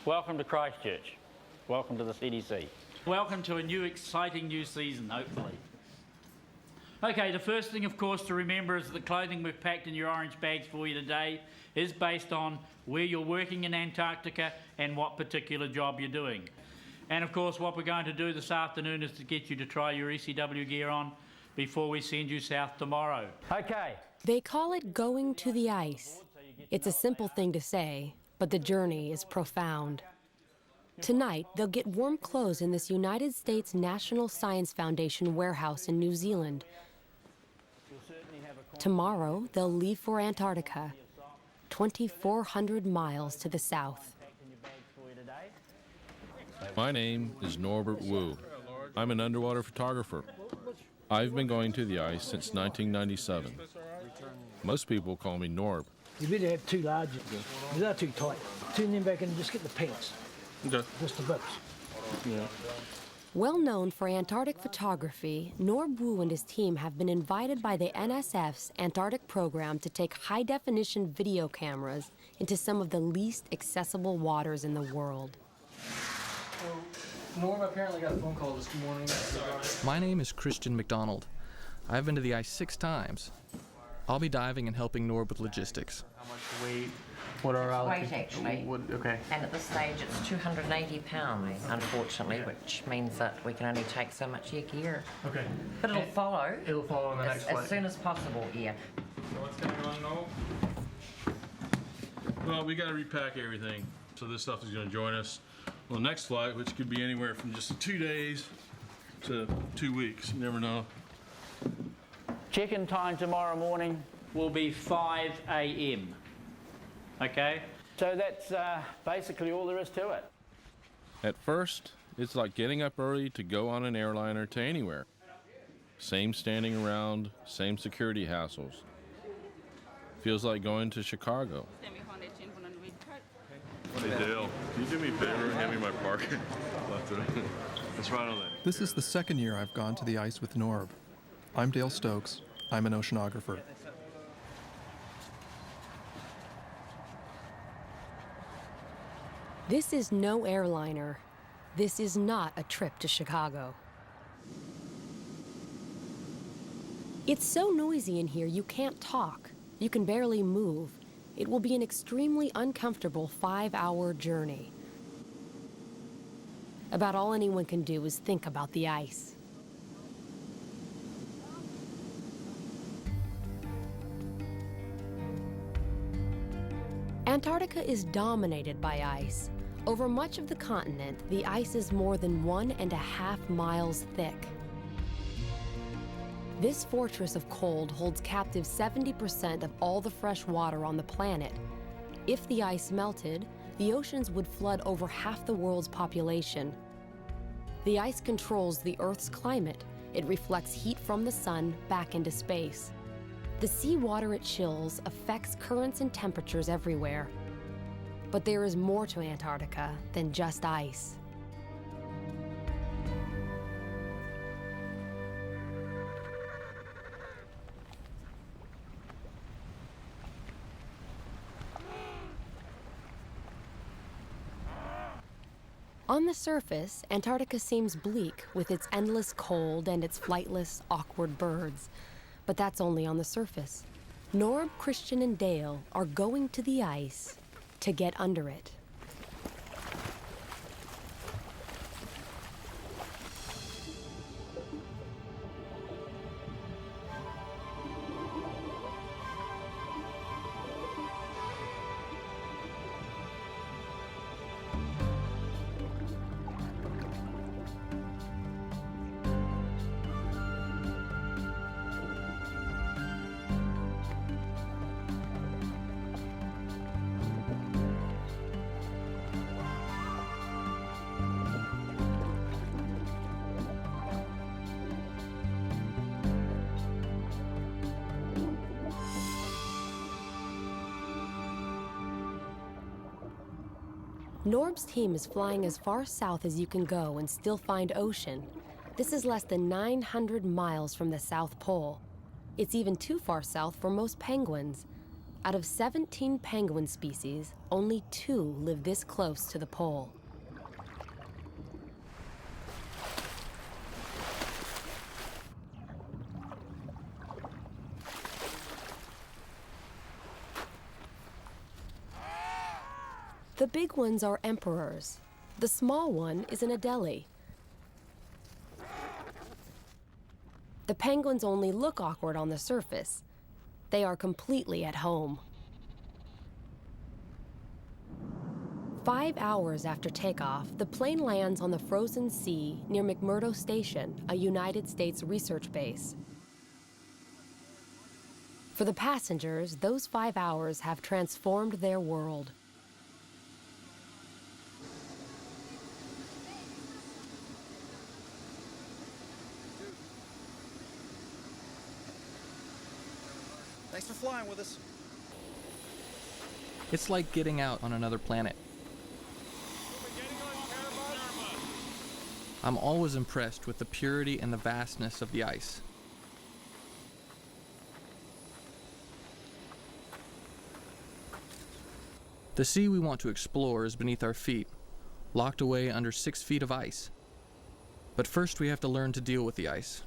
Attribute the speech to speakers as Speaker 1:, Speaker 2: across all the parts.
Speaker 1: Welcome to Christchurch. Welcome to the CDC. Welcome to a new exciting new season, hopefully. Okay, the first thing, of course, to remember is that the clothing we've packed in your orange bags for you today is based on where you're working in Antarctica and what particular job you're doing. And, of course, what we're going to do this afternoon is to get you to try your ECW gear on before we send you south tomorrow. Okay.
Speaker 2: They call it going to the ice. It's a simple thing to say, but the journey is profound. Tonight, they'll get warm clothes in this United States National Science Foundation warehouse in New Zealand. Tomorrow, they'll leave for Antarctica, 2,400 miles to the south.
Speaker 3: My name is Norbert Wu. I'm an underwater photographer. I've been going to the ice since 1997. Most people call me Norb.
Speaker 4: You really have two large ones. They're too tight. Turn them back and just get the pants.
Speaker 3: Okay.
Speaker 4: Just the boots.
Speaker 3: Yeah.
Speaker 2: Well known for Antarctic photography, Norb Wu and his team have been invited by the NSF's Antarctic program to take high-definition video cameras into some of the least accessible waters in the world.
Speaker 5: Norm apparently got a phone call this morning.
Speaker 6: My name is Christian McDonald. I've been to the ice 6 times. I'll be diving and helping Norb with logistics.
Speaker 5: How much weight? What are our
Speaker 7: weight actually?
Speaker 5: Okay.
Speaker 7: And at this stage it's 280 pounds, unfortunately, which means that we can only take so much gear.
Speaker 5: Okay.
Speaker 7: But it'll follow.
Speaker 5: It'll follow in the next flight.
Speaker 7: As soon as possible, yeah.
Speaker 3: So what's going on, Noel? Well, we got to repack everything. So this stuff is going to join us on the next flight, which could be anywhere from just 2 days to 2 weeks. You never know.
Speaker 1: Check-in time tomorrow morning will be 5 a.m. Okay? So that's basically all there is to it.
Speaker 3: At first, it's like getting up early to go on an airliner to anywhere. Same standing around, same security hassles. Feels like going to Chicago. Hey Dale, can you do me a favor and hand me my parker? That's right on that.
Speaker 8: This is the second year I've gone to the ice with Norb. I'm Dale Stokes. I'm an oceanographer.
Speaker 2: This is no airliner. This is not a trip to Chicago. It's so noisy in here you can't talk. You can barely move. It will be an extremely uncomfortable 5-hour journey. About all anyone can do is think about the ice. Antarctica is dominated by ice. Over much of the continent, the ice is more than 1.5 miles thick. This fortress of cold holds captive 70% of all the fresh water on the planet. If the ice melted, the oceans would flood over half the world's population. The ice controls the Earth's climate. It reflects heat from the sun back into space. The seawater it chills affects currents and temperatures everywhere. But there is more to Antarctica than just ice. On the surface, Antarctica seems bleak with its endless cold and its flightless, awkward birds. But that's only on the surface. Norb, Christian, and Dale are going to the ice to get under it. Norb's team is flying as far south as you can go and still find ocean. This is less than 900 miles from the South Pole. It's even too far south for most penguins. Out of 17 penguin species, only 2 live this close to the pole. The big ones are emperors. The small one is an Adelie. The penguins only look awkward on the surface. They are completely at home. 5 hours after takeoff, the plane lands on the frozen sea near McMurdo Station, a United States research base. For the passengers, those 5 hours have transformed their world.
Speaker 9: Thanks for flying with us.
Speaker 6: It's like getting out on another planet. I'm always impressed with the purity and the vastness of the ice. The sea we want to explore is beneath our feet, locked away under 6 feet of ice. But first we have to learn to deal with the ice.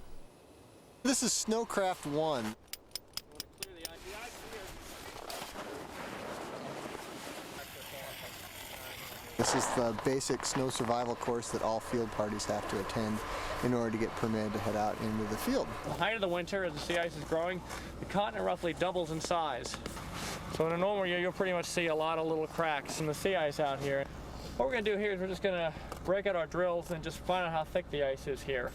Speaker 10: This is Snowcraft 1. This is the basic snow survival course that all field parties have to attend in order to get permitted to head out into the field.
Speaker 5: The height of the winter, as the sea ice is growing, the continent roughly doubles in size. So in a normal year, you'll pretty much see a lot of little cracks in the sea ice out here. What we're going to do here is we're just going to break out our drills and just find out how thick the ice is here.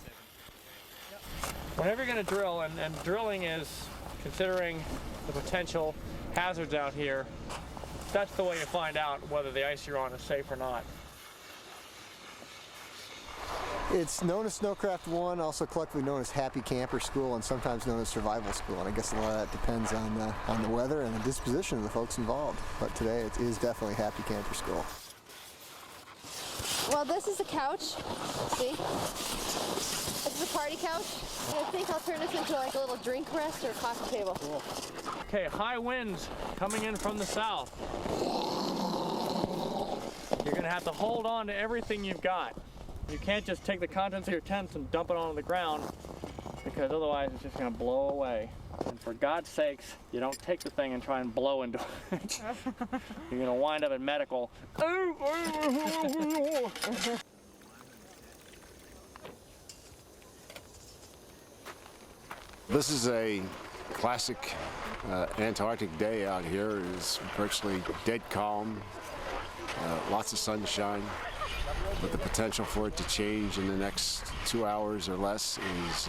Speaker 5: Whenever you're going to drill, and drilling is considering the potential hazards out here, that's the way you find out whether the ice you're on is safe or not.
Speaker 10: It's known as Snowcraft 1, also collectively known as Happy Camper School, and sometimes known as Survival School. And I guess a lot of that depends on the weather and the disposition of the folks involved. But today it is definitely Happy Camper School.
Speaker 11: Well, this is a couch. See? This is a party couch. I think I'll turn this into like a little drink rest or a coffee table.
Speaker 5: Cool. Okay, high winds coming in from the south. You're going to have to hold on to everything you've got. You can't just take the contents of your tent and dump it onto the ground, because otherwise it's just going to blow away. And for God's sakes, you don't take the thing and try and blow into it. You're going to wind up in medical.
Speaker 12: This is a classic Antarctic day out here. It's virtually dead calm, lots of sunshine, but the potential for it to change in the next 2 hours or less is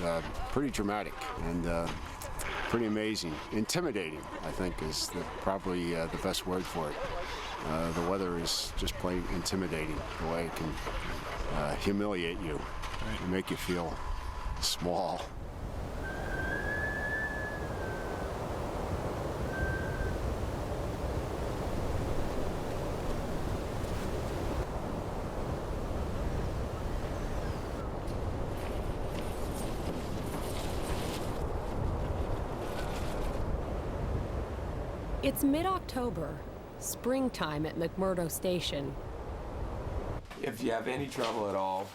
Speaker 12: pretty dramatic and pretty amazing. Intimidating, I think, is probably the best word for it. The weather is just plain intimidating, the way it can humiliate you and make you feel small.
Speaker 2: It's mid-October, springtime at McMurdo Station.
Speaker 13: If you have any trouble at all,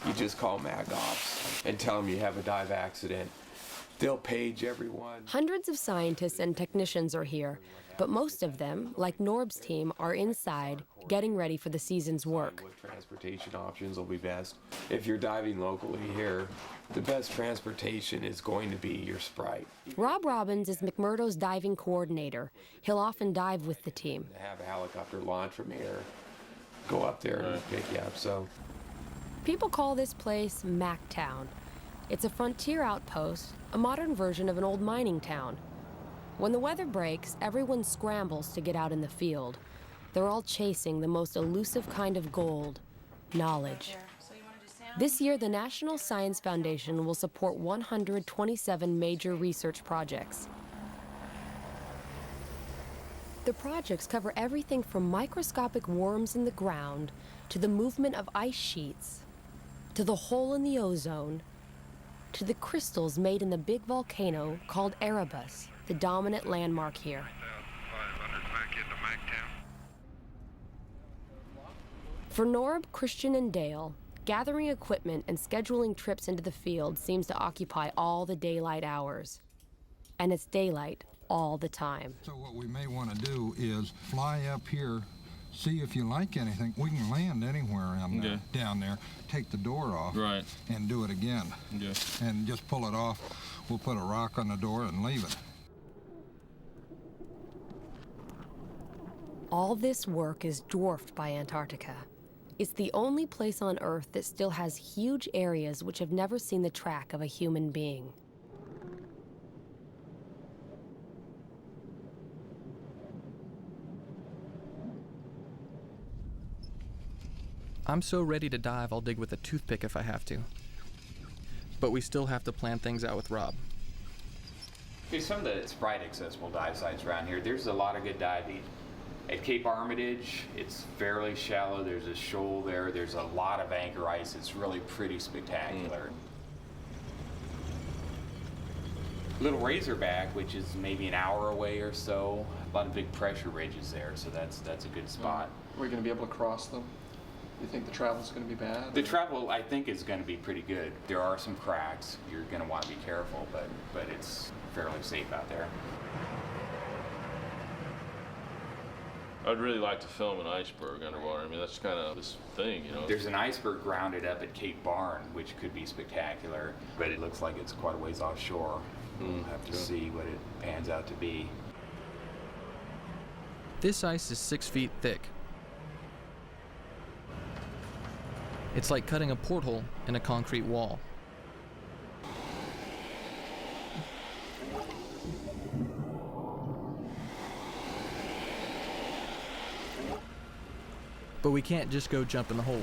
Speaker 13: you just call Mag Ops and tell them you have a dive accident. They'll page everyone.
Speaker 2: Hundreds of scientists and technicians are here, but most of them, like Norb's team, are inside, getting ready for the season's work.
Speaker 13: What transportation options will be best? If you're diving locally here, the best transportation is going to be your Sprite.
Speaker 2: Rob Robbins is McMurdo's diving coordinator. He'll often dive with the team.
Speaker 13: Have a helicopter launch from here, go up there and pick you up, so.
Speaker 2: People call this place Mactown. It's a frontier outpost, a modern version of an old mining town. When the weather breaks, everyone scrambles to get out in the field. They're all chasing the most elusive kind of gold, knowledge. This year, the National Science Foundation will support 127 major research projects. The projects cover everything from microscopic worms in the ground to the movement of ice sheets, to the hole in the ozone, to the crystals made in the big volcano called Erebus, the dominant landmark here. For Norb, Christian, and Dale, gathering equipment and scheduling trips into the field seems to occupy all the daylight hours. And it's daylight all the time.
Speaker 14: So what we may want to do is fly up here, see if you like anything. We can land anywhere down there, take the door off,
Speaker 3: right,
Speaker 14: and do it again.
Speaker 3: Okay.
Speaker 14: And just pull it off. We'll put a rock on the door and leave it.
Speaker 2: All this work is dwarfed by Antarctica. It's the only place on Earth that still has huge areas which have never seen the track of a human being.
Speaker 6: I'm so ready to dive, I'll dig with a toothpick if I have to. But we still have to plan things out with Rob.
Speaker 15: Okay, some of the Sprite accessible dive sites around here, there's a lot of good diving. At Cape Armitage, it's fairly shallow. There's a shoal there. There's a lot of anchor ice. It's really pretty spectacular. Little Razorback, which is maybe an hour away or so, a lot of big pressure ridges there, so that's a good spot.
Speaker 8: Are we going to be able to cross them? You think the travel's going to be bad?
Speaker 15: The travel, I think, is going to be pretty good. There are some cracks. You're going to want to be careful, but it's fairly safe out there.
Speaker 3: I'd really like to film an iceberg underwater. I mean, that's kind of this thing, you know.
Speaker 15: There's an iceberg grounded up at Cape Barn, which could be spectacular, but it looks like it's quite a ways offshore. We'll have to see what it pans out to be.
Speaker 6: This ice is 6 feet thick. It's like cutting a porthole in a concrete wall. But we can't just go jump in the hole.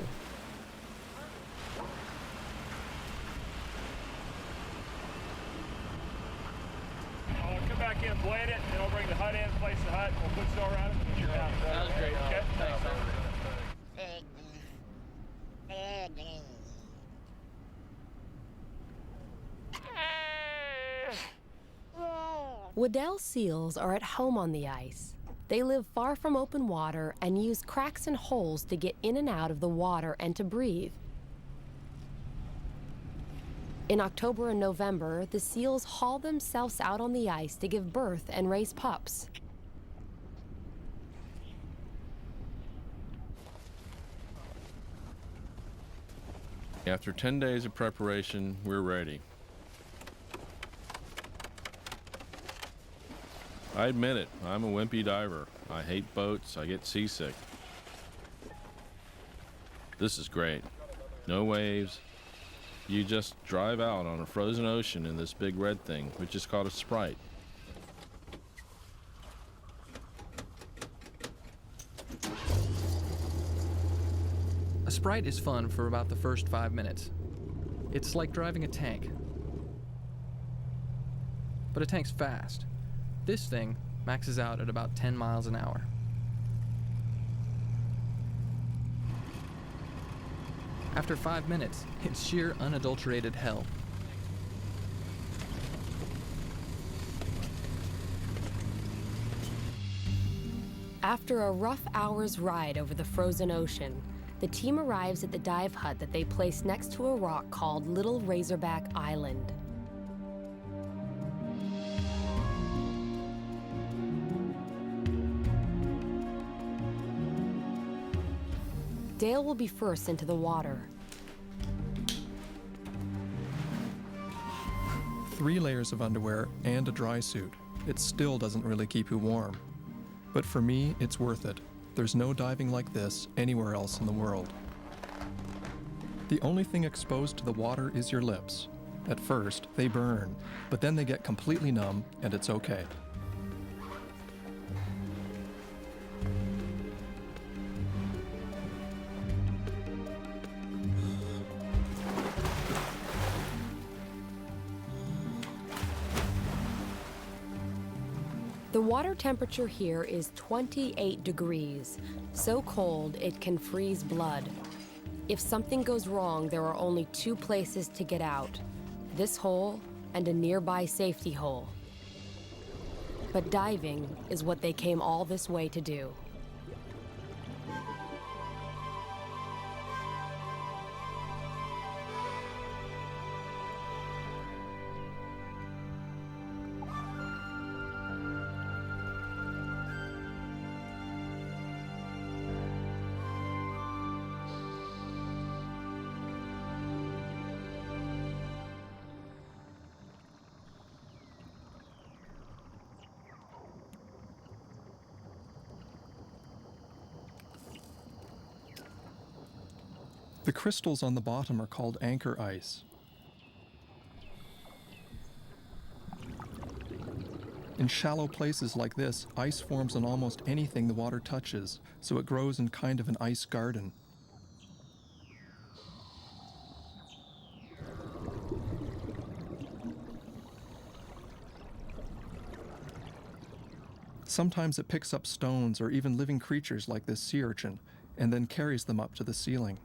Speaker 5: I'll come back in, blade it, and I'll bring the hut in, place the hut, we'll put snow around it, and you're down. Sounds great. Okay, thanks.
Speaker 2: Weddell seals are at home on the ice. They live far from open water and use cracks and holes to get in and out of the water and to breathe. In October and November, the seals haul themselves out on the ice to give birth and raise pups.
Speaker 3: After 10 days of preparation, we're ready. I admit it, I'm a wimpy diver. I hate boats, I get seasick. This is great. No waves. You just drive out on a frozen ocean in this big red thing, which is called a Sprite.
Speaker 6: A Sprite is fun for about the first 5 minutes. It's like driving a tank. But a tank's fast. This thing maxes out at about 10 miles an hour. After 5 minutes, it's sheer unadulterated hell.
Speaker 2: After a rough hour's ride over the frozen ocean, the team arrives at the dive hut that they place next to a rock called Little Razorback Island. Dale will be first into the water.
Speaker 8: 3 layers of underwear and a dry suit. It still doesn't really keep you warm. But for me, it's worth it. There's no diving like this anywhere else in the world. The only thing exposed to the water is your lips. At first, they burn, but then they get completely numb, and it's okay.
Speaker 2: The water temperature here is 28 degrees, so cold it can freeze blood. If something goes wrong, there are only 2 places to get out: this hole and a nearby safety hole. But diving is what they came all this way to do.
Speaker 8: crystals on the bottom are called anchor ice. In shallow places like this, ice forms on almost anything the water touches, so it grows in kind of an ice garden. Sometimes it picks up stones or even living creatures like this sea urchin, and then carries them up to the ceiling.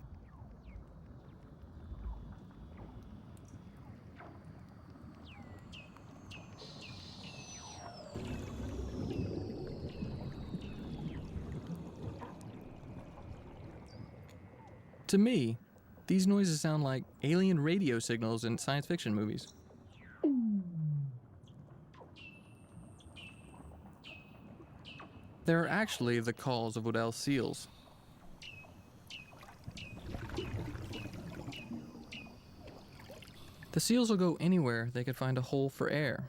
Speaker 6: To me, these noises sound like alien radio signals in science fiction movies. They're actually the calls of Weddell seals. The seals will go anywhere they can find a hole for air.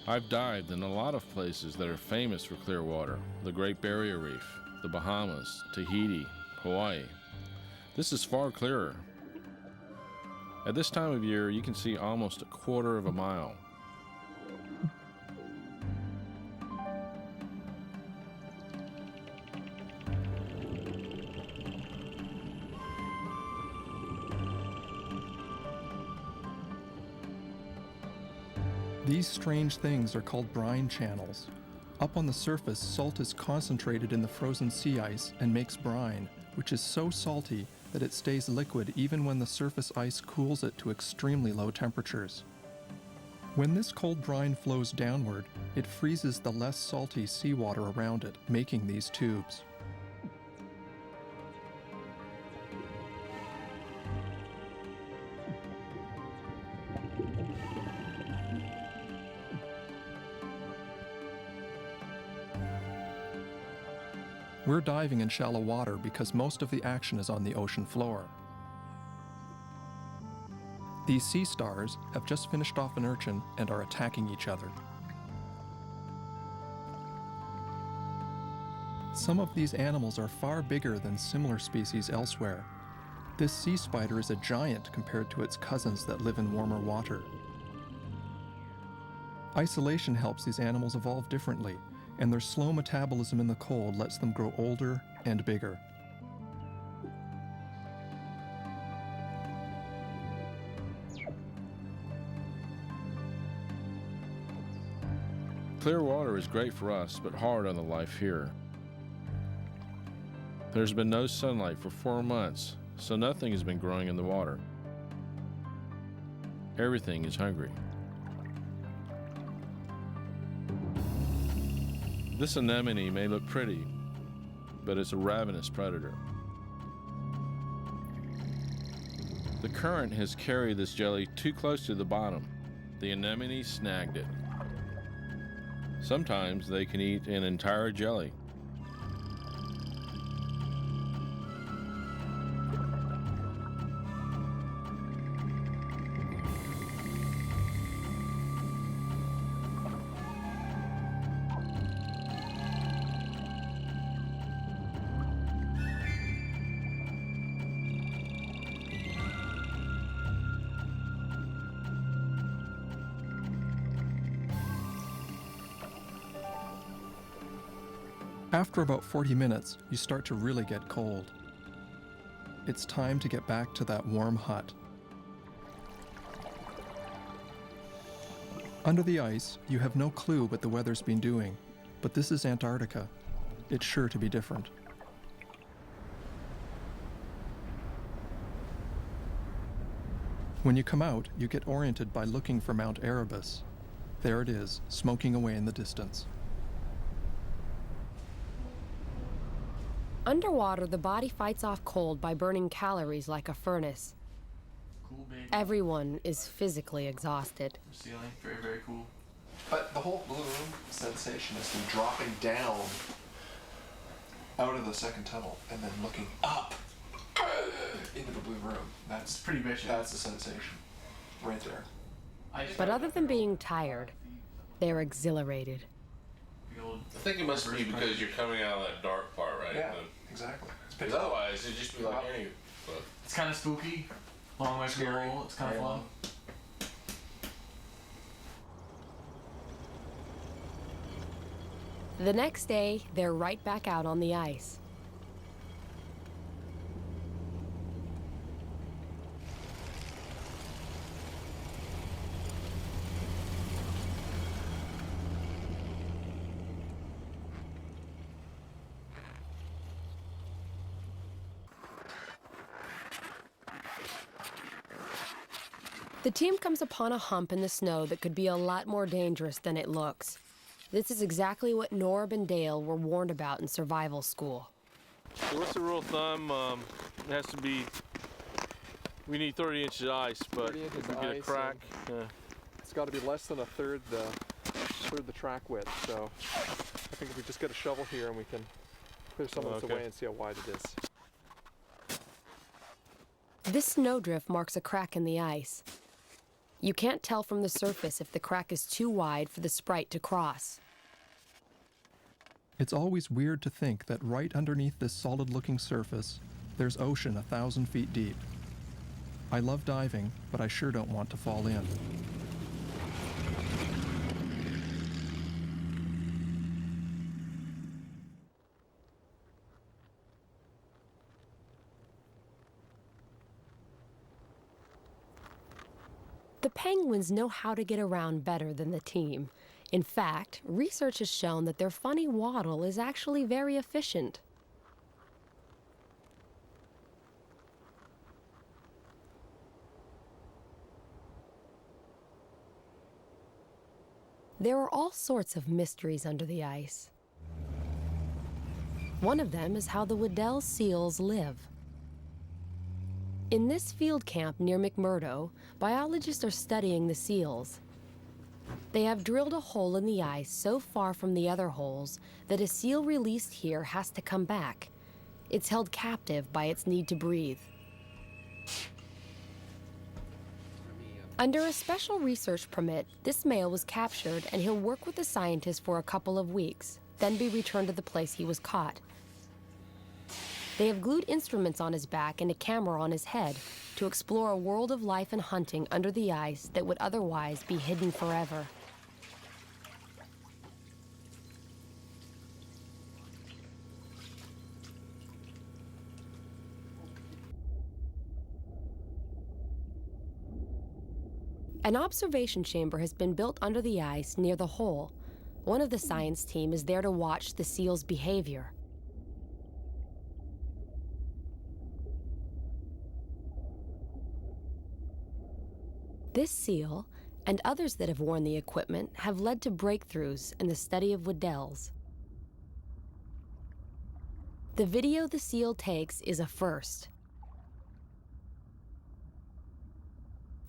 Speaker 3: I've dived in a lot of places that are famous for clear water. The Great Barrier Reef, the Bahamas, Tahiti, Hawaii. This is far clearer. At this time of year, you can see almost a quarter of a mile.
Speaker 8: These strange things are called brine channels. Up on the surface, salt is concentrated in the frozen sea ice and makes brine, which is so salty that it stays liquid even when the surface ice cools it to extremely low temperatures. When this cold brine flows downward, it freezes the less salty seawater around it, making these tubes. We're diving in shallow water because most of the action is on the ocean floor. These sea stars have just finished off an urchin and are attacking each other. Some of these animals are far bigger than similar species elsewhere. This sea spider is a giant compared to its cousins that live in warmer water. Isolation helps these animals evolve differently, and their slow metabolism in the cold lets them grow older and bigger.
Speaker 3: Clear water is great for us, but hard on the life here. There's been no sunlight for 4 months, so nothing has been growing in the water. Everything is hungry. This anemone may look pretty, but it's a ravenous predator. The current has carried this jelly too close to the bottom. The anemone snagged it. Sometimes they can eat an entire jelly.
Speaker 8: After about 40 minutes, you start to really get cold. It's time to get back to that warm hut. Under the ice, you have no clue what the weather's been doing, but this is Antarctica. It's sure to be different. When you come out, you get oriented by looking for Mount Erebus. There it is, smoking away in the distance.
Speaker 2: Underwater, the body fights off cold by burning calories like a furnace.
Speaker 6: Cool, baby.
Speaker 2: Everyone is physically exhausted.
Speaker 6: Ceiling, very, very cool.
Speaker 8: But the whole blue room sensation is from dropping down out of the second tunnel and then looking up into the blue room. That's
Speaker 6: pretty vicious.
Speaker 8: That's the sensation right there.
Speaker 2: But other than being tired, they're exhilarated.
Speaker 3: I think it must be because you're coming out of that dark part, right?
Speaker 8: Yeah, exactly.
Speaker 3: Because otherwise, it'd just be like any. But
Speaker 6: It's kind of spooky. Long way from the hole. It's kind of fun.
Speaker 2: The next day, they're right back out on the ice. The team comes upon a hump in the snow that could be a lot more dangerous than it looks. This is exactly what Norb and Dale were warned about in survival school.
Speaker 3: So what's the rule of thumb? It has to be. We need 30 inches of ice, but
Speaker 8: 30 inches
Speaker 3: if we
Speaker 8: of
Speaker 3: get a
Speaker 8: ice,
Speaker 3: crack,
Speaker 8: it's got to be less than a third the track width. So I think if we just get a shovel here and we can clear some of this away and see how wide it is.
Speaker 2: This snowdrift marks a crack in the ice. You can't tell from the surface if the crack is too wide for the Sprite to cross.
Speaker 8: It's always weird to think that right underneath this solid-looking surface, there's ocean 1,000 feet deep. I love diving, but I sure don't want to fall in.
Speaker 2: The penguins know how to get around better than the team. In fact, research has shown that their funny waddle is actually very efficient. There are all sorts of mysteries under the ice. One of them is how the Weddell seals live. In this field camp near McMurdo, biologists are studying the seals. They have drilled a hole in the ice so far from the other holes that a seal released here has to come back. It's held captive by its need to breathe. Under a special research permit, this male was captured and he'll work with the scientists for a couple of weeks, then be returned to the place he was caught. They have glued instruments on his back and a camera on his head to explore a world of life and hunting under the ice that would otherwise be hidden forever. An observation chamber has been built under the ice near the hole. One of the science team is there to watch the seal's behavior. This seal, and others that have worn the equipment, have led to breakthroughs in the study of Weddells. The video the seal takes is a first.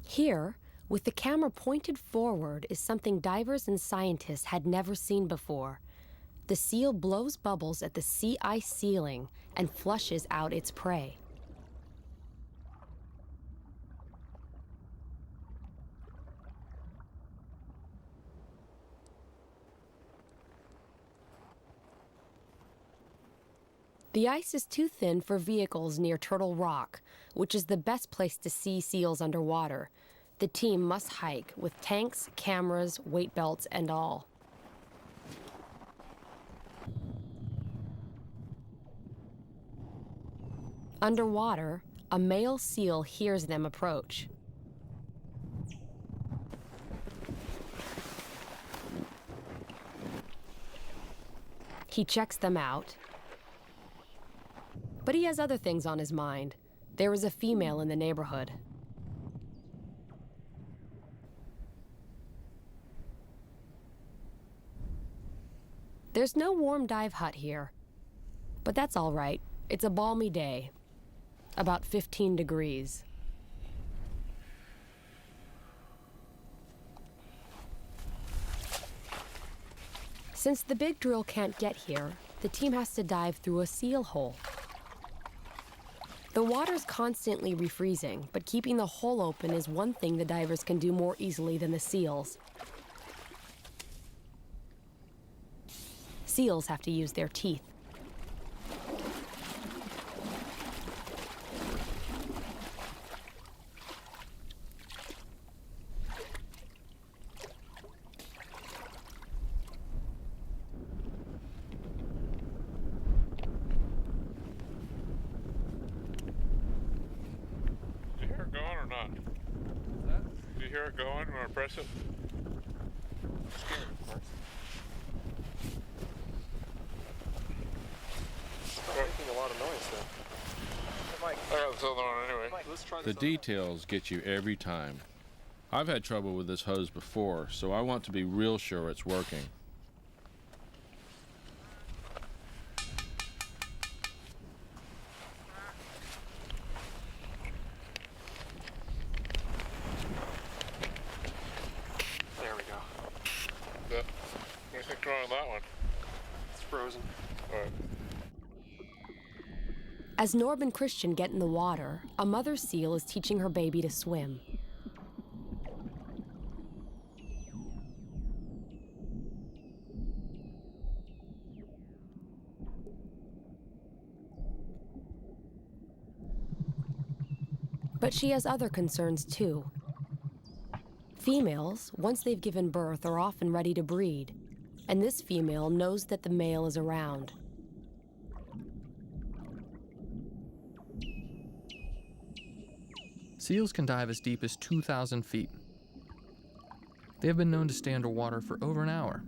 Speaker 2: Here, with the camera pointed forward, is something divers and scientists had never seen before. The seal blows bubbles at the sea ice ceiling and flushes out its prey. The ice is too thin for vehicles near Turtle Rock, which is the best place to see seals underwater. The team must hike with tanks, cameras, weight belts, and all. Underwater, a male seal hears them approach. He checks them out. But he has other things on his mind. There is a female in the neighborhood. There's no warm dive hut here, but that's all right. It's a balmy day, about 15 degrees. Since the big drill can't get here, the team has to dive through a seal hole. The water's constantly refreezing, but keeping the hole open is one thing the divers can do more easily than the seals. Seals have to use their teeth.
Speaker 3: Do you hear it going or not? Do you hear it going when I press it?
Speaker 16: Making a lot of noise though.
Speaker 3: I got this other one anyway.
Speaker 16: Let's try
Speaker 3: The details get you every time. I've had trouble with this hose before, so I want to be real sure it's working.
Speaker 16: There we go.
Speaker 3: What do you think's wrong with that one?
Speaker 16: It's frozen.
Speaker 3: All right.
Speaker 2: As Norb and Christian get in the water, a mother seal is teaching her baby to swim. But she has other concerns too. Females, once they've given birth, are often ready to breed, and this female knows that the male is around.
Speaker 6: Seals can dive as deep as 2,000 feet. They have been known to stay underwater for over an hour.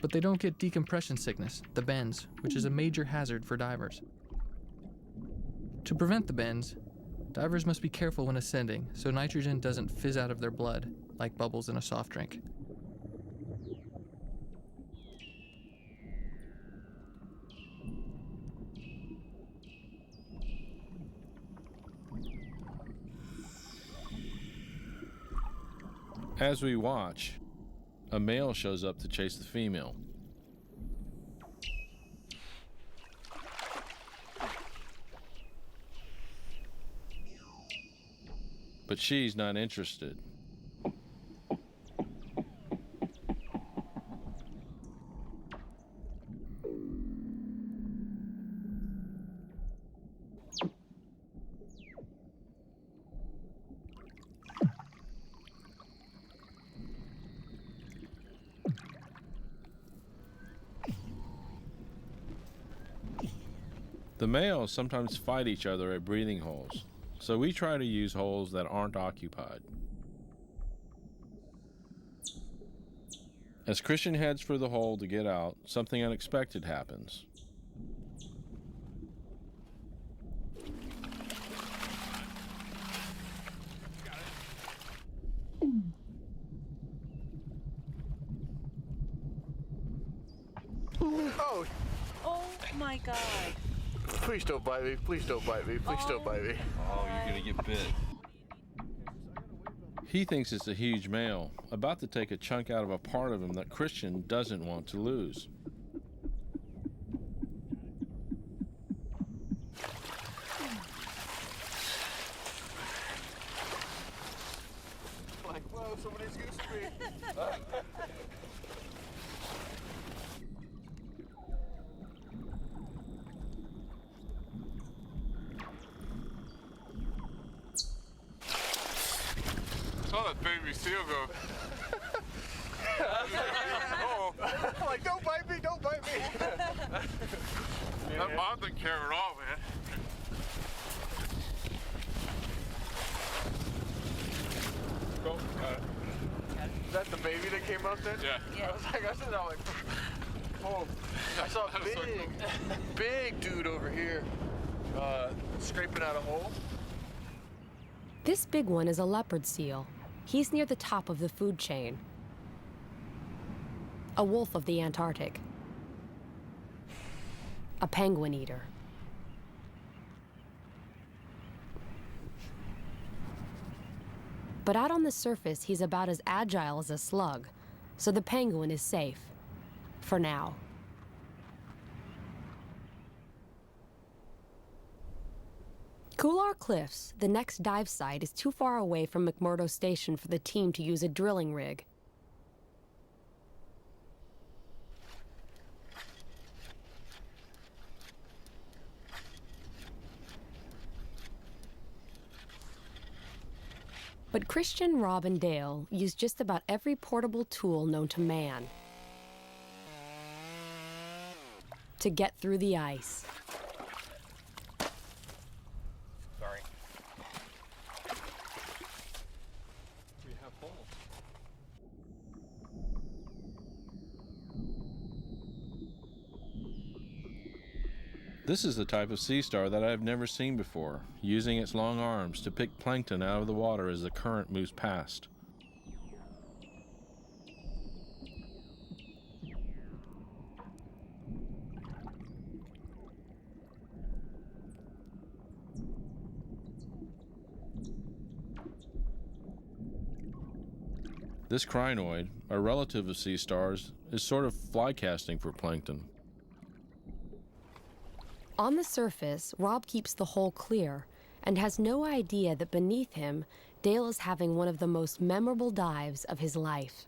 Speaker 6: But they don't get decompression sickness, the bends, which is a major hazard for divers. To prevent the bends, divers must be careful when ascending so nitrogen doesn't fizz out of their blood like bubbles in a soft drink.
Speaker 3: As we watch, a male shows up to chase the female. But she's not interested. The males sometimes fight each other at breathing holes, so we try to use holes that aren't occupied. As Christian heads for the hole to get out, something unexpected happens.
Speaker 16: Oh!
Speaker 17: Oh my God.
Speaker 16: Please don't bite me. Please don't bite me. Please don't bite me.
Speaker 3: Oh, you're gonna get bit. He thinks it's a huge male, about to take a chunk out of a part of him that Christian doesn't want to lose.
Speaker 16: Like, whoa, somebody's goosed me.
Speaker 3: Saw that baby seal go.
Speaker 16: Oh. Like, don't bite me, don't bite me.
Speaker 3: That mom didn't care at all, man.
Speaker 16: Go. Is that the baby that came out then?
Speaker 3: Yeah.
Speaker 16: I was like, I said, I'm like, oh. I saw a big dude over here scraping out a hole.
Speaker 2: This big one is a leopard seal. He's near the top of the food chain. A wolf of the Antarctic. a penguin eater. But out on the surface, he's about as agile as a slug, so the penguin is safe. For now. Couloir Cliffs, the next dive site, is too far away from McMurdo Station for the team to use a drilling rig. But Christian, Rob, and Dale use just about every portable tool known to man to get through the ice.
Speaker 13: Sorry.
Speaker 6: We have holes.
Speaker 3: This is the type of sea star that I have never seen before, using its long arms to pick plankton out of the water as the current moves past. This crinoid, a relative of sea stars, is sort of fly casting for plankton.
Speaker 2: On the surface, Rob keeps the hole clear and has no idea that beneath him, Dale is having one of the most memorable dives of his life.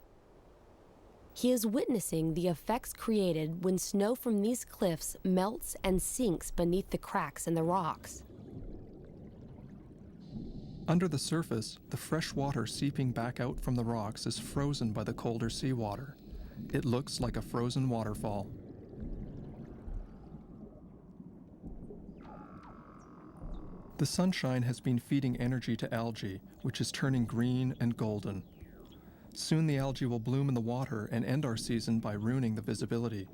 Speaker 2: He is witnessing the effects created when snow from these cliffs melts and sinks beneath the cracks in the rocks.
Speaker 8: Under the surface, the fresh water seeping back out from the rocks is frozen by the colder seawater. It looks like a frozen waterfall. The sunshine has been feeding energy to algae, which is turning green and golden. Soon the algae will bloom in the water and end our season by ruining the visibility.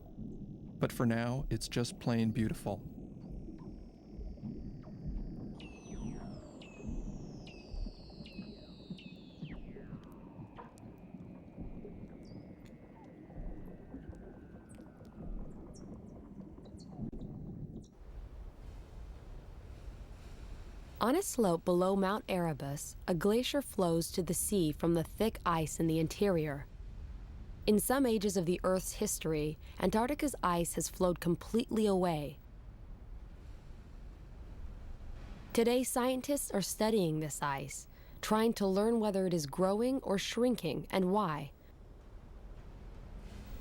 Speaker 8: But for now, it's just plain beautiful.
Speaker 2: On a slope below Mount Erebus, a glacier flows to the sea from the thick ice in the interior. In some ages of the Earth's history, Antarctica's ice has flowed completely away. Today, scientists are studying this ice, trying to learn whether it is growing or shrinking and why.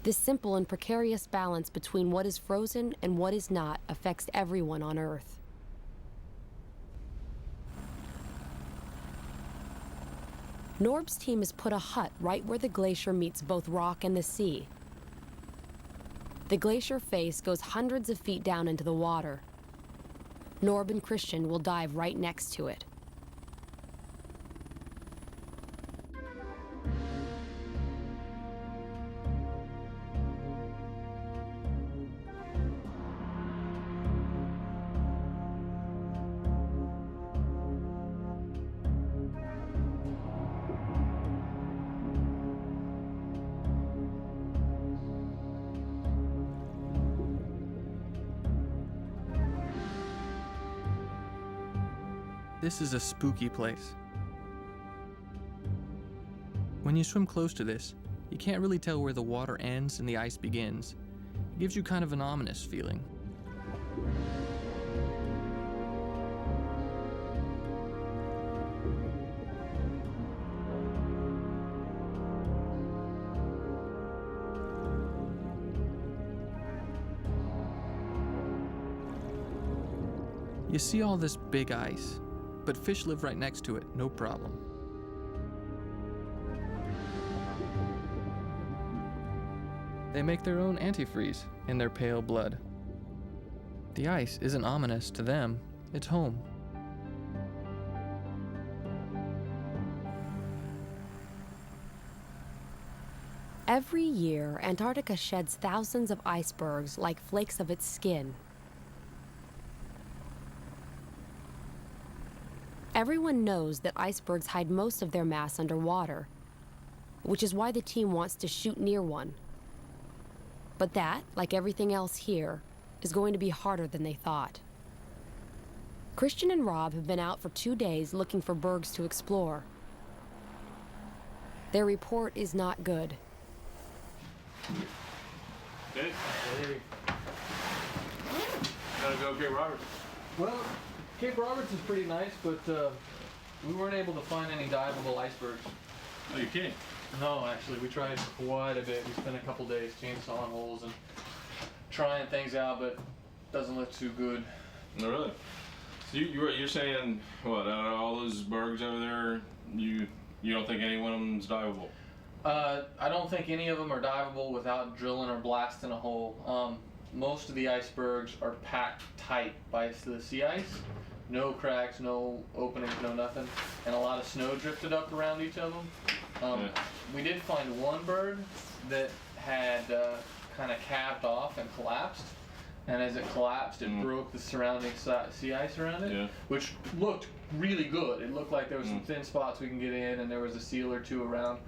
Speaker 2: This simple and precarious balance between what is frozen and what is not affects everyone on Earth. Norb's team has put a hut right where the glacier meets both rock and the sea. The glacier face goes hundreds of feet down into the water. Norb and Christian will dive right next to it.
Speaker 6: This is a spooky place. When you swim close to this, you can't really tell where the water ends and the ice begins. It gives you kind of an ominous feeling. You see all this big ice, but fish live right next to it, no problem. They make their own antifreeze in their pale blood. The ice isn't ominous to them, it's home.
Speaker 2: Every year, Antarctica sheds thousands of icebergs like flakes of its skin. Everyone knows that icebergs hide most of their mass underwater, which is why the team wants to shoot near one. But that, like everything else here, is going to be harder than they thought. Christian and Rob have been out for 2 days looking for bergs to explore. Their report is not good.
Speaker 3: Hey. Gotta go Cape Roberts.
Speaker 6: Well, Cape Roberts is pretty nice, but we weren't able to find any diveable icebergs.
Speaker 3: Oh, you kidding?
Speaker 6: No, actually, we tried quite a bit. We spent a couple days chainsawing holes and trying things out, but doesn't look too good.
Speaker 3: No, really? So you're saying, what, out of all those bergs over there, you don't think any one of them's diveable?
Speaker 6: I don't think any of them are diveable without drilling or blasting a hole. Most of the icebergs are packed tight by the sea ice. No cracks, no openings, no nothing. And a lot of snow drifted up around each of them. We did find one berg that had kind of calved off and collapsed. And as it collapsed, it broke the surrounding sea ice around it, which looked really good. It looked like there was some thin spots we can get in, and there was a seal or two around.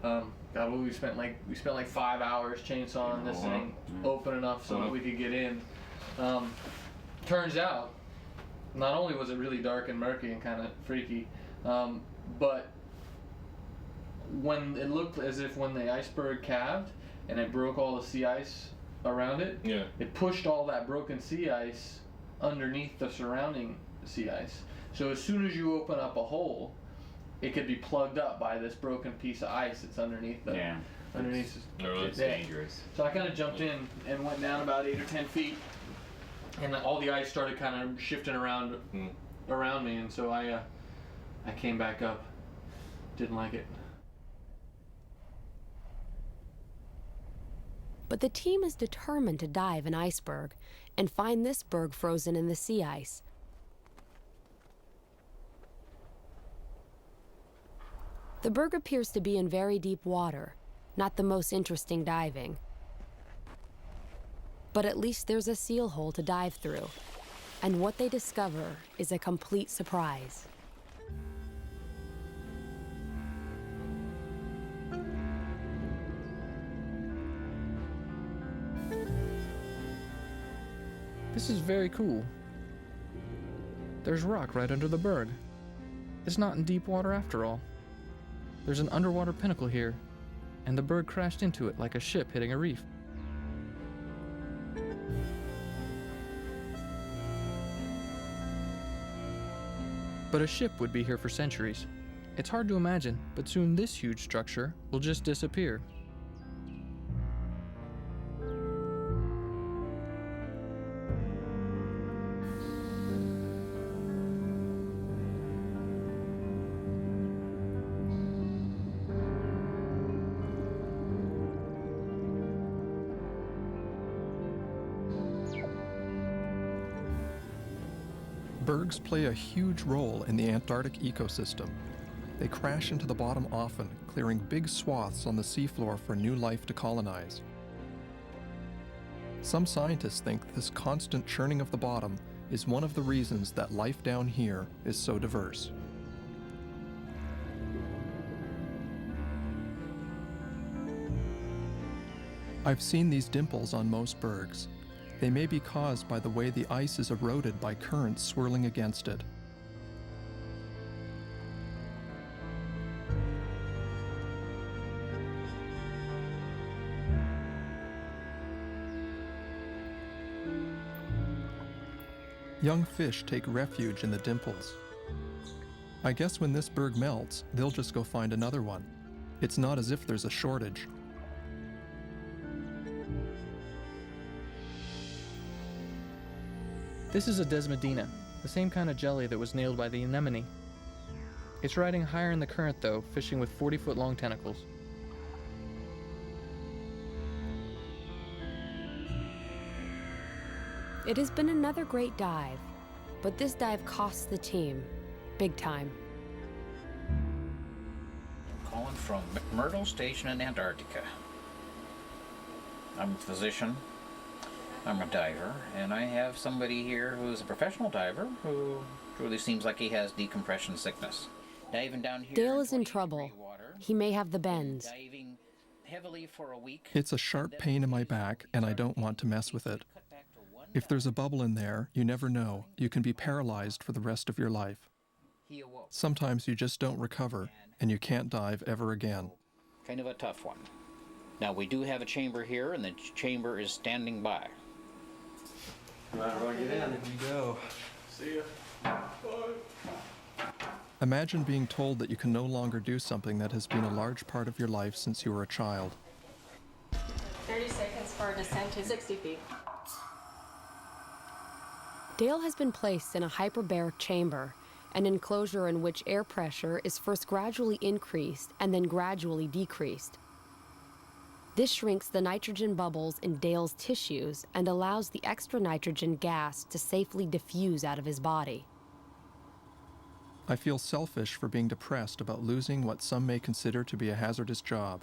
Speaker 6: God, we spent like 5 hours chainsawing this thing open enough so that we could get in. Turns out, not only was it really dark and murky and kind of freaky, but when it looked as if when the iceberg calved and it broke all the sea ice around it, it pushed all that broken sea ice underneath the surrounding sea ice. So as soon as you open up a hole, it could be plugged up by this broken piece of ice that's underneath the underneath.
Speaker 15: It's dangerous.
Speaker 6: So I kind of jumped in and went down about 8 or 10 feet, and all the ice started kind of shifting around around me, and so I came back up. Didn't like it.
Speaker 2: But the team is determined to dive an iceberg and find this berg frozen in the sea ice. The berg appears to be in very deep water, not the most interesting diving. But at least there's a seal hole to dive through, and what they discover is a complete surprise.
Speaker 6: This is very cool. There's rock right under the berg. It's not in deep water after all. There's an underwater pinnacle here, and the berg crashed into it like a ship hitting a reef. But a ship would be here for centuries. It's hard to imagine, but soon this huge structure will just disappear.
Speaker 8: Bergs play a huge role in the Antarctic ecosystem. They crash into the bottom often, clearing big swaths on the seafloor for new life to colonize. Some scientists think this constant churning of the bottom is one of the reasons that life down here is so diverse. I've seen these dimples on most bergs. They may be caused by the way the ice is eroded by currents swirling against it. Young fish take refuge in the dimples. I guess when this berg melts, they'll just go find another one. It's not as if there's a shortage.
Speaker 6: This is a desmodina, the same kind of jelly that was nailed by the anemone. It's riding higher in the current though, fishing with 40-foot long tentacles.
Speaker 2: It has been another great dive, but this dive costs the team big time.
Speaker 18: I'm calling from McMurdo Station in Antarctica. I'm a physician. I'm a diver, and I have somebody here who's a professional diver who truly seems like he has decompression sickness. Diving down here.
Speaker 2: Dale is in trouble. He may have the bends.
Speaker 18: Diving heavily for a week.
Speaker 8: It's a sharp pain in my back, and I don't want to mess with it. If there's a bubble in there, you never know. You can be paralyzed for the rest of your life. Sometimes you just don't recover, and you can't dive ever again.
Speaker 18: Kind of a tough one. Now, we do have a chamber here, and the chamber is standing by.
Speaker 5: Might as well get in. There you go. See ya.
Speaker 8: Imagine being told that you can no longer do something that has been a large part of your life since you were a child.
Speaker 19: 30 seconds for a descent to 60 feet.
Speaker 2: Dale has been placed in a hyperbaric chamber, an enclosure in which air pressure is first gradually increased and then gradually decreased. This shrinks the nitrogen bubbles in Dale's tissues and allows the extra nitrogen gas to safely diffuse out of his body.
Speaker 8: I feel selfish for being depressed about losing what some may consider to be a hazardous job.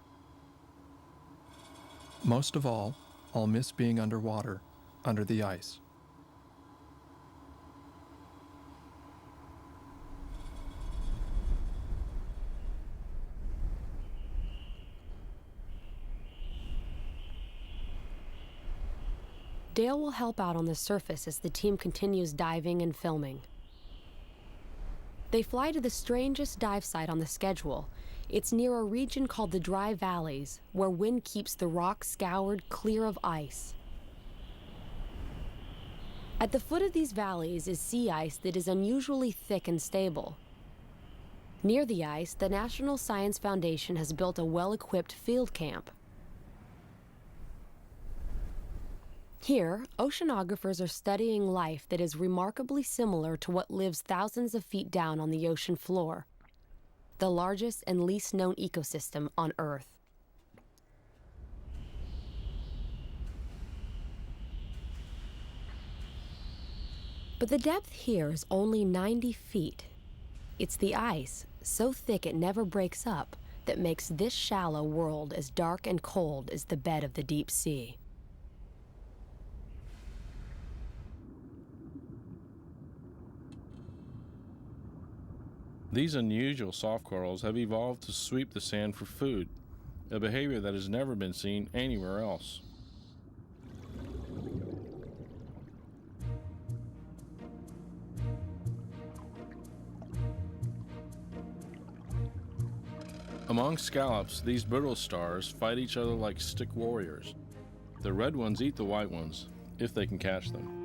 Speaker 8: Most of all, I'll miss being underwater, under the ice.
Speaker 2: Dale will help out on the surface as the team continues diving and filming. They fly to the strangest dive site on the schedule. It's near a region called the Dry Valleys, where wind keeps the rock scoured clear of ice. At the foot of these valleys is sea ice that is unusually thick and stable. Near the ice, the National Science Foundation has built a well-equipped field camp. Here, oceanographers are studying life that is remarkably similar to what lives thousands of feet down on the ocean floor, the largest and least known ecosystem on Earth. But the depth here is only 90 feet. It's the ice, so thick it never breaks up, that makes this shallow world as dark and cold as the bed of the deep sea.
Speaker 3: These unusual soft corals have evolved to sweep the sand for food, a behavior that has never been seen anywhere else. Among scallops, these brittle stars fight each other like stick warriors. The red ones eat the white ones, if they can catch them.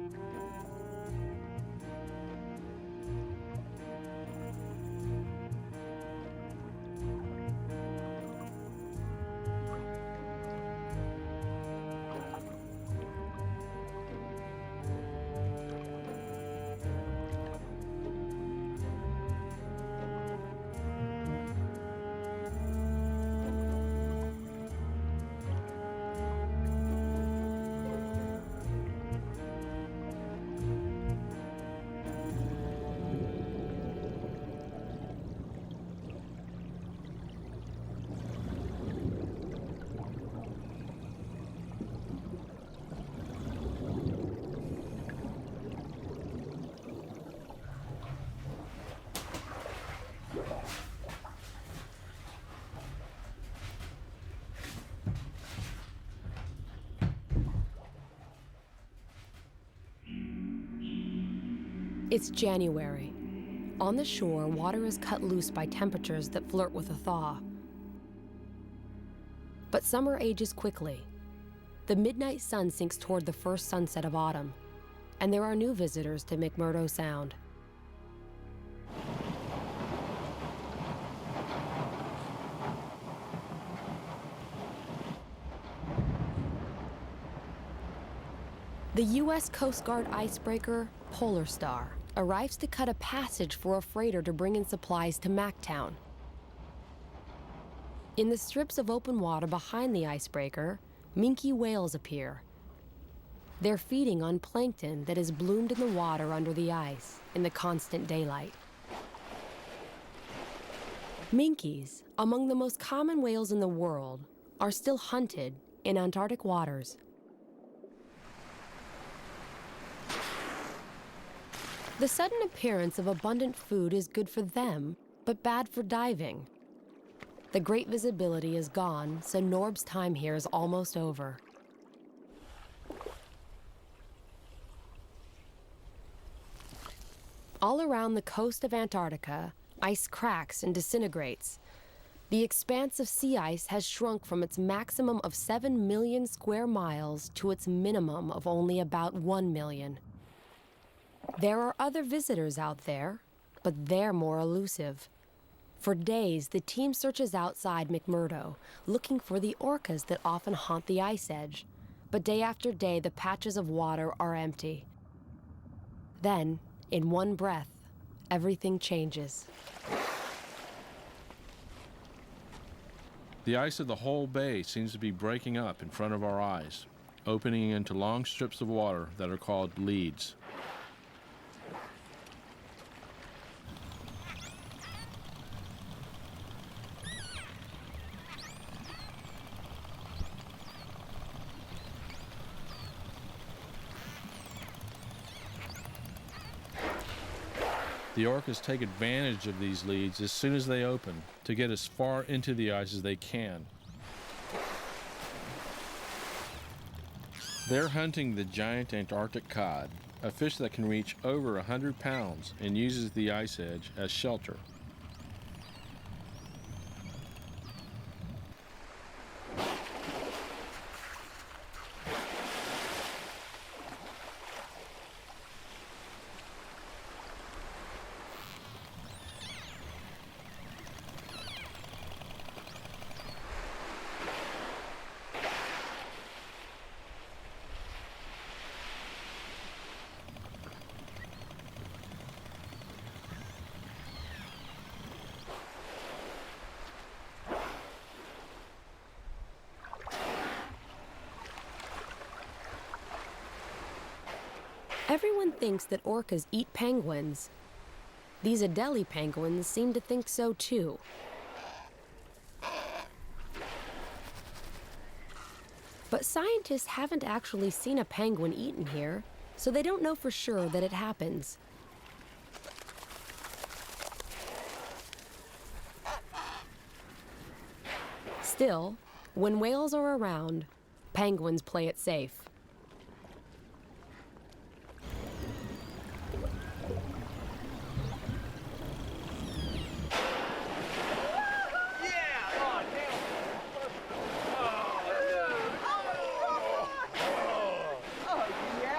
Speaker 2: It's January. On the shore, water is cut loose by temperatures that flirt with a thaw. But summer ages quickly. The midnight sun sinks toward the first sunset of autumn, and there are new visitors to McMurdo Sound. The U.S. Coast Guard icebreaker, Polar Star, arrives to cut a passage for a freighter to bring in supplies to Mactown. In the strips of open water behind the icebreaker, minke whales appear. They're feeding on plankton that has bloomed in the water under the ice in the constant daylight. Minkies, among the most common whales in the world, are still hunted in Antarctic waters. The sudden appearance of abundant food is good for them, but bad for diving. The great visibility is gone, so Norb's time here is almost over. All around the coast of Antarctica, ice cracks and disintegrates. The expanse of sea ice has shrunk from its maximum of 7 million square miles to its minimum of only about 1 million. There are other visitors out there, but they're more elusive. For days, the team searches outside McMurdo, looking for the orcas that often haunt the ice edge. But day after day, the patches of water are empty. Then, in one breath, everything changes.
Speaker 3: The ice of the whole bay seems to be breaking up in front of our eyes, opening into long strips of water that are called leads. The orcas take advantage of these leads as soon as they open to get as far into the ice as they can. They're hunting the giant Antarctic cod, a fish that can reach over 100 pounds and uses the ice edge as shelter.
Speaker 2: Everyone thinks that orcas eat penguins. These Adelie penguins seem to think so too. But scientists haven't actually seen a penguin eaten here, so they don't know for sure that it happens. Still, when whales are around, penguins play it safe.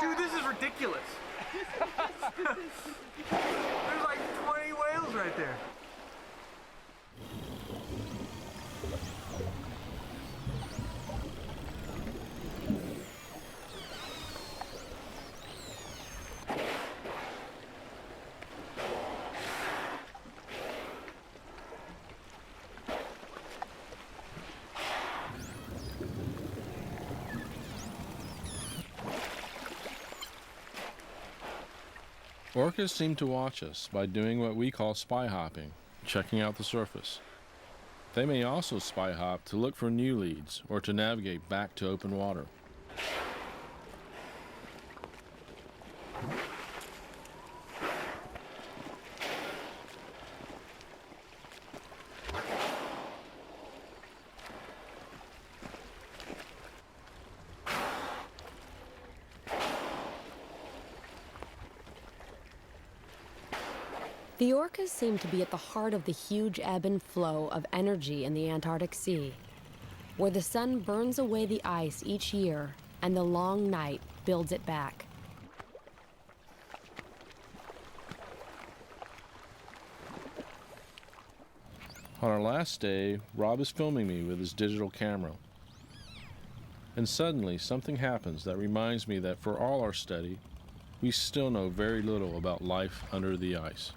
Speaker 16: Dude, this is ridiculous. There's like 20 whales right there.
Speaker 3: Orcas seem to watch us by doing what we call spy hopping, checking out the surface. They may also spy hop to look for new leads or to navigate back to open water.
Speaker 2: The orcas seem to be at the heart of the huge ebb and flow of energy in the Antarctic Sea, where the sun burns away the ice each year and the long night builds it back.
Speaker 3: On our last day, Rob is filming me with his digital camera. And suddenly, something happens that reminds me that for all our study, we still know very little about life under the ice.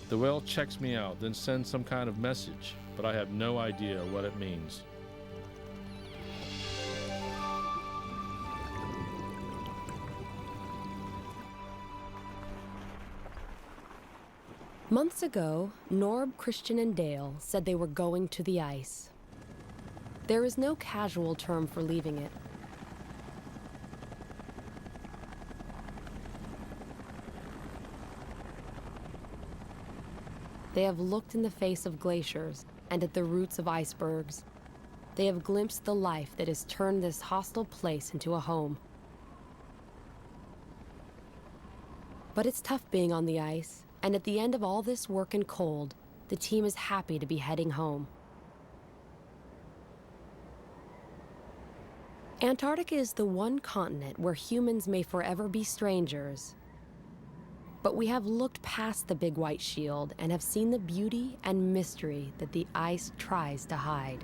Speaker 3: The whale checks me out, then sends some kind of message, but I have no idea what it means.
Speaker 2: Months ago, Norb, Christian, and Dale said they were going to the ice. There is no casual term for leaving it. They have looked in the face of glaciers and at the roots of icebergs. They have glimpsed the life that has turned this hostile place into a home. But it's tough being on the ice, and at the end of all this work and cold, the team is happy to be heading home. Antarctica is the one continent where humans may forever be strangers. But we have looked past the big white shield and have seen the beauty and mystery that the ice tries to hide.